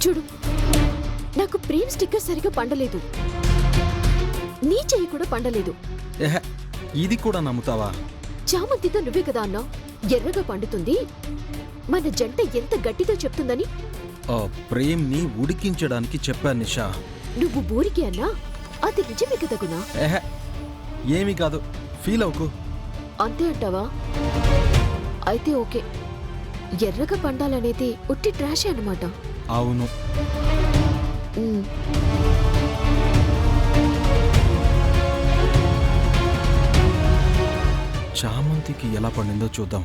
చూడు, నాకు ప్రేమ్ స్టిక్కర్ సరిగా పండలేదు, నీ చెయ్యి కూడా పండలేదు. ఏహే, ఇది కూడా నమ్ముతావా? చామంతితో నువ్వే కదా అన్నావు ఎర్రగా పండుతుంది, మన జంట ఎంత గట్టిదో చెప్తుందని. ఆ ప్రేమ్ని ఉడికించడానికి చెప్పాను నిషా. నువ్వు ఊరికి అన్నా అది నిజమే కదా గునా? ఏహే, ఏమీ కాదు, ఫీల్ అవుకు. అంతే అంటావా? అయితే ఓకే, ఎర్రగా పండాలనేది ఉట్టి ట్రాషే అన్నమాట. అవును. చామంతికి ఎలా పండిందో చూద్దాం.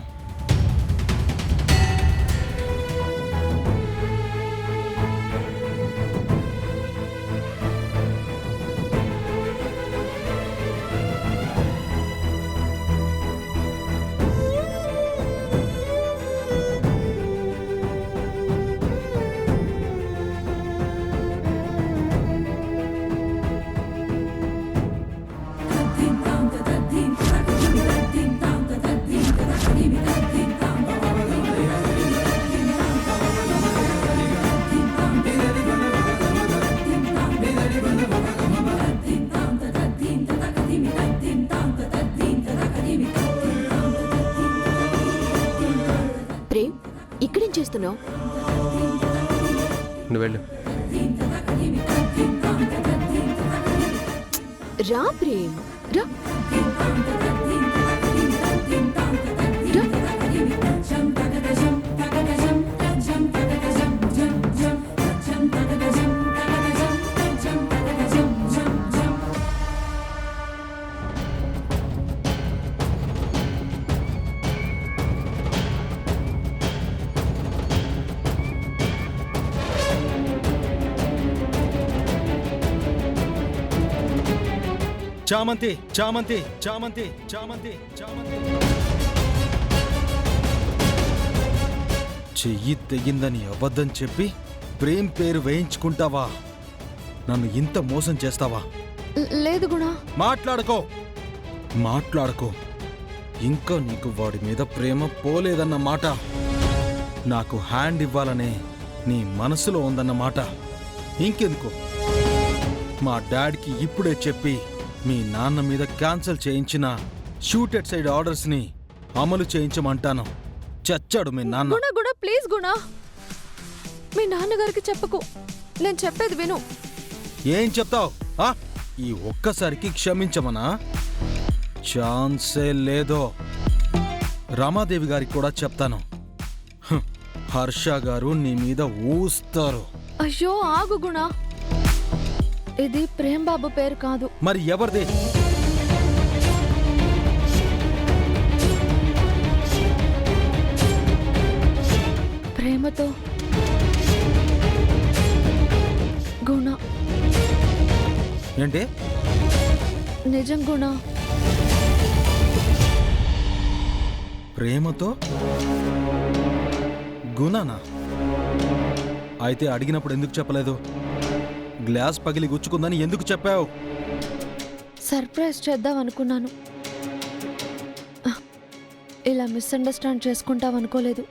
ప్రేమ్, ఇక్కడేం చేస్తున్నావు? నువ్వు వెళ్ళు. రా ప్రేమ్, రా. చామంతి, చామంతి, చామంతి, చామంతి, చామంతి. చెయ్యి తెగిందని అబద్ధం చెప్పి ప్రేమ్ పేరు వేయించుకుంటావా? నన్ను ఇంత మోసం చేస్తావా? లేదు గుణా. మాట్లాడుకో, మాట్లాడుకో. ఇంకా నీకు వాడి మీద ప్రేమ పోలేదన్న మాట, నాకు హ్యాండ్ ఇవ్వాలనే నీ మనసులో ఉందన్న మాట. ఇంకెందుకు, మా డాడీకి ఇప్పుడే చెప్పి మీ నాన్న మీద క్యాన్సిల్ చేయించిన షూట్ ఎట్ సైడ్ ఆర్డర్స్ ని అమలు చేయించమంటాను. చచ్చాడు మీ నాన్న. గుణ గుణ ప్లీజ్ గుణ, మీ నాన్నగారికి చెప్పకు, నేను చెప్పేది విను. ఏం చెప్తావు? ఈ ఒక్కసారికి క్షమించమనా? ఛాన్సే లేదో. రమాదేవి గారికి కూడా చెప్తాను. హర్ష గారు నీ మీద ఊస్తారు. అయ్యో ఆగు గుణ, ఇది ప్రేమ్ బాబు పేరు కాదు. మరి ఎవరిది? ప్రేమతో గుణ. ఏంటి? నిజం గుణ. ప్రేమతో గుణనా? అయితే అడిగినప్పుడు ఎందుకు చెప్పలేదు? గ్లాస్ పగిలి గుచ్చుకుందని ఎందుకు చెప్పావు? సర్ప్రైజ్ చేద్దాం అనుకున్నాను, ఇలా మిస్అండర్స్టాండ్ చేసుకుంటావు అనుకోలేదు.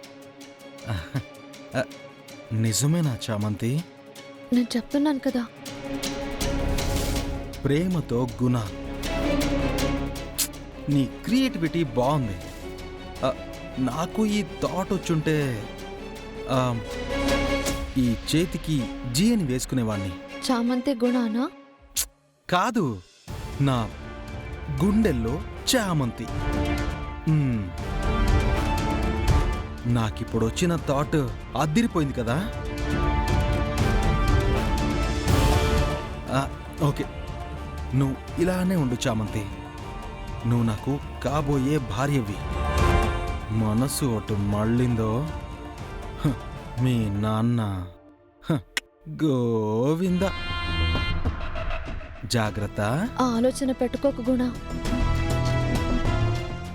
నిజమేనా చామంతి? నేను చెప్తున్నాను కదా. ప్రేమతో గుణ. నీ క్రియేటివిటీ బాగుంది. నాకు ఈ థాట్ వచ్చుంటే ఈ చేతికి జీ అని వేసుకునేవాణ్ణి. చామంతి గుణానా? కాదు, నా గుండెల్లో చామంతి. నాకిప్పుడు వచ్చిన థాట్ అద్దిరిపోయింది కదా. ఓకే, నువ్వు ఇలానే ఉండు చామంతి. నువ్వు నాకు కాబోయే భార్యవి. మనసు అటు మళ్ళిందో మీ నాన్న గోవింద. జాగ్రత్త. ఆ ఆలోచన పెట్టుకోకు గుణ,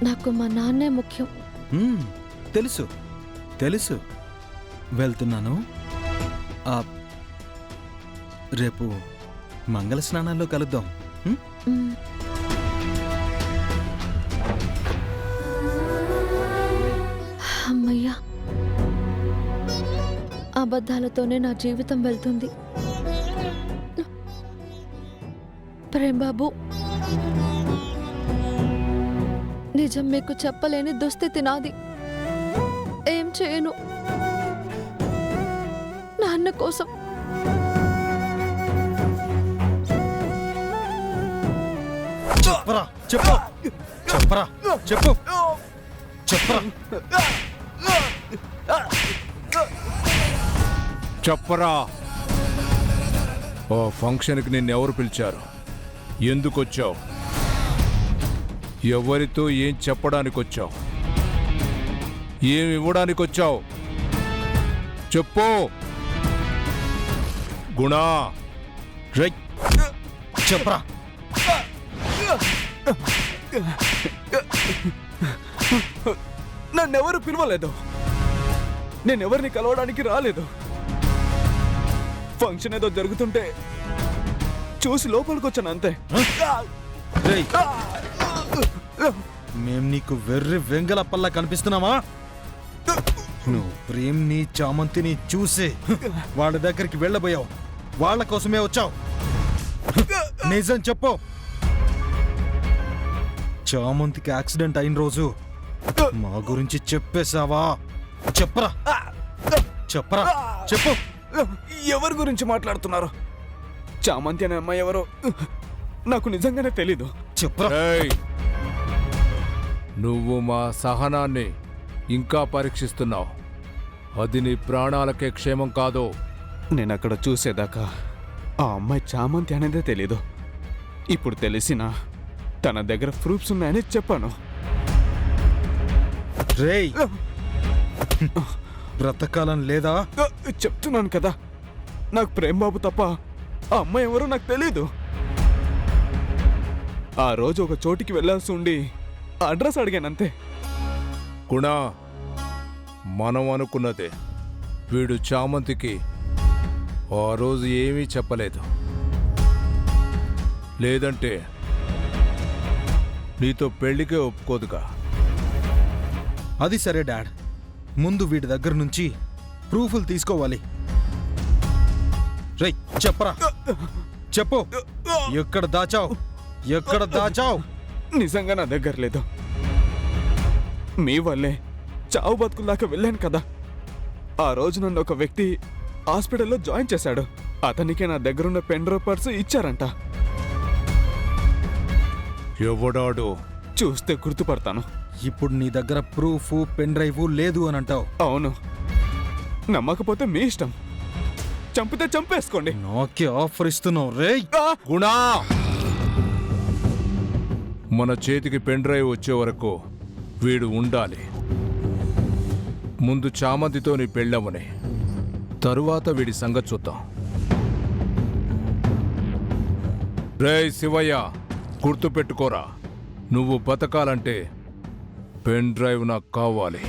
నాకు మా నాన్నే ముఖ్యం. తెలుసు తెలుసు. వెళ్తున్నాను. రేపు మంగళ స్నానాల్లో కలుద్దాం. అమ్మయ్యా, ఆ అబద్ధాలతోనే నా జీవితం వెళ్తుంది. ప్రేమ్ బాబు, నిజం మీకు చెప్పలేని దుస్థితి నాది. ఏం చేయను నాన్న కోసం. చెప్పరా చెప్పు చెప్పరా చెప్పు చెప్పరా చెప్పరా, ఓ ఫంక్షన్కి నిన్నెవరు పిలిచారు? ఎందుకు వచ్చావు? ఎవరితో ఏం చెప్పడానికి వచ్చావు? ఏం ఇవ్వడానికి వచ్చావు? చెప్పు గుణా. రేయ్, చెప్పరా. నన్నెవరు పిలవలేదు. నేనెవరిని కలవడానికి రాలేదు. ఫంక్షన్ ఏదో జరుగుతుంటే చూసి లోపలికి వచ్చాను అంతే. రేయ్, మేం నీకు వెర్రి వెంగలప్పల్లా కనిపిస్తున్నామా? నువ్వు ప్రేమ్ని చామంతిని చూసి వాళ్ళ దగ్గరికి వెళ్ళబోయావు. వాళ్ళ కోసమే వచ్చావు. నిజం చెప్పు. చామంతికి యాక్సిడెంట్ అయిన రోజు మా గురించి చెప్పేశావా? చెప్పరా చెప్పరా చెప్పు. ఎవరి గురించి మాట్లాడుతున్నారు? చామంతి అనే అమ్మాయి ఎవరో నాకు నిజంగానే తెలీదు. చెప్పరా. ఏయ్, నువ్వు మా సహనాన్ని ఇంకా పరీక్షిస్తున్నావు. అది నీ ప్రాణాలకే క్షేమం కాదు. నేను అక్కడ చూసేదాకా ఆ అమ్మాయి చామంతి అనేదే తెలీదు. ఇప్పుడు తెలిసినా తన దగ్గర ప్రూఫ్స్ ఉన్నాయని చెప్పాను. రేయ్, బ్రతకాలం లేదా? చెప్తున్నాను కదా, నాకు ప్రేమ్ బాబు తప్ప ఆ అమ్మాయి ఎవరో నాకు తెలీదు. ఆ రోజు ఒక చోటికి వెళ్ళాల్సి ఉండి అడ్రస్ అడిగానంతే. గుణా, మనం అనుకున్నదే. వీడు చామంతికి ఆ రోజు ఏమీ చెప్పలేదు. లేదంటే నీతో పెళ్లికే ఒప్పుకోదుగా. అది సరే డాడ్, ముందు వీటి దగ్గర నుంచి ప్రూఫ్లు తీసుకోవాలి. రేయ్, చెప్పరా చెప్పు. ఎక్కడ దాచావు? ఎక్కడ దాచావు? నిజంగా నా దగ్గర లేదు. మీ వల్లే చావు బతుకుల్లాగా వెళ్ళాను కదా. ఆ రోజు నన్ను ఒక వ్యక్తి హాస్పిటల్లో జాయిన్ చేశాడు. అతనికే నా దగ్గరున్న పెన్ డ్రైవ్ పర్సు ఇచ్చారంట. ఎవడాడు? చూస్తే గుర్తుపడతాను. ఇప్పుడు నీ దగ్గర ప్రూఫ్ పెన్ డ్రైవ్ లేదు అని అంటావు. అవును, నమ్మకపోతే మీ ఇష్టం. చంపితే చంపేసుకోండి. నాకే ఆఫర్ ఇస్తున్నావు. రేయ్, గుణా, మన చేతికి పెన్ డ్రైవ్ వచ్చే వరకు వీడు ఉండాలి. ముందు చామంతితో నీ పెళ్ళవని, తరువాత వీడి సంగతి చూద్దాం. రేయ్ శివయ్య, గుర్తుపెట్టుకోరా, నువ్వు బతకాలంటే పెన్ డ్రైవ్ నాకు కావాలి.